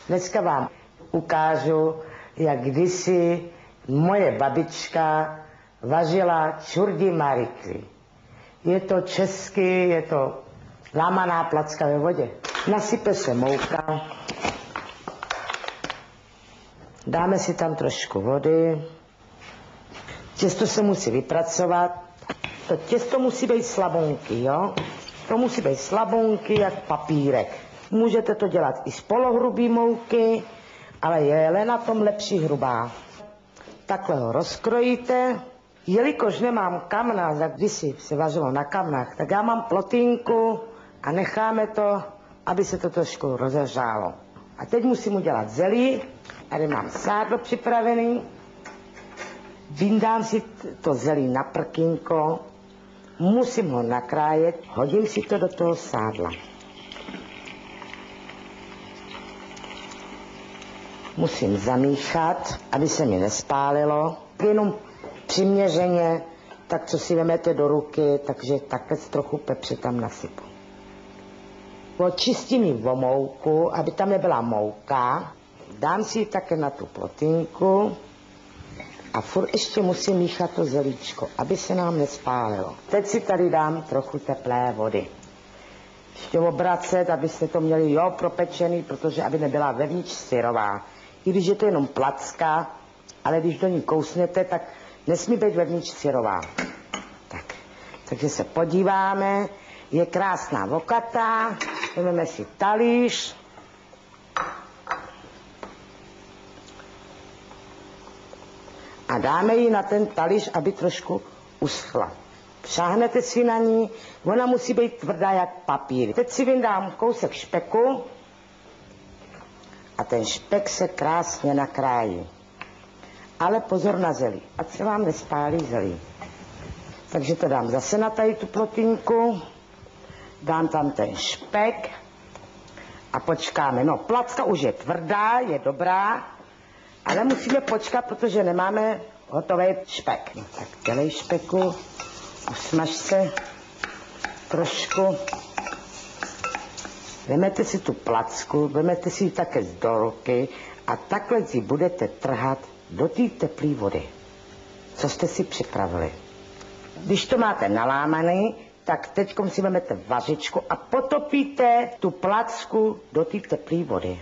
Dneska vám ukážu, jak kdysi moje babička vařila čurdi marikly. Je to česky, je to lámaná placka ve vodě. Nasype se mouka, dáme si tam trošku vody, těsto se musí vypracovat, to těsto musí být slabonky, jo? To musí být slabonky jak papírek. Můžete to dělat i z polohrubý mouky, ale je na tom lepší hrubá. Takhle ho rozkrojíte. Jelikož nemám kamna, jak kdysi se vařilo na kamnách, tak já mám plotínku a necháme to, aby se to trošku rozehřálo. A teď musím udělat zelí. Tady mám sádlo připravený. Vyndám si to zelí na prkínko. Musím ho nakrájet. Hodím si to do toho sádla. Musím zamíchat, aby se mi nespálilo. Jenom přiměřeně, tak co si vezmete do ruky, takže takhle trochu pepře tam nasypu. Očistím ji o mouku, aby tam nebyla mouka. Dám si ji také na tu plotínku a furt ještě musím míchat to zelíčko, aby se nám nespálilo. Teď si tady dám trochu teplé vody. Ještě obracet, abyste to měli propečený, protože aby nebyla vevnitř syrová. I když je to jenom placka, ale když do ní kousnete, tak nesmí být vevnitř syrová. Takže se podíváme, je krásná vokatá, vezmeme si talíř. A dáme ji na ten talíř, aby trošku uschla. Šáhnete si na ní, ona musí být tvrdá jak papír. Teď si vyndám kousek špeku a ten špek se krásně nakrájí. Ale pozor na zelí, ať se vám nespálí zelí. Takže to dám zase na tady tu plotínku, dám tam ten špek a počkáme. No, placka už je tvrdá, je dobrá, ale musíme počkat, protože nemáme hotový špek. No, tak dělej špeku, usmaž se trošku. Vemete si tu placku, vemete si ji také do ruky a takhle ji budete trhat do té teplé vody, co jste si připravili. Když to máte nalámaný, tak teď si vezmete vařičku a potopíte tu placku do té teplé vody.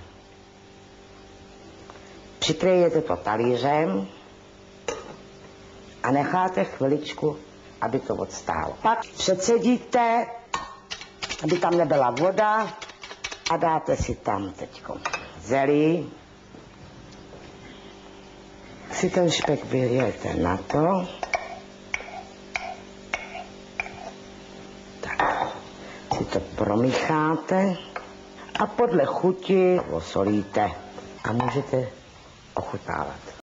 Přikryjete to talířem a necháte chviličku, aby to odstálo. Pak předsedíte, aby tam nebyla voda a dáte si tam teďko zelí. Si ten špek vylijete na to. Tak, si to promícháte a podle chuti osolíte a můžete ochutnávat.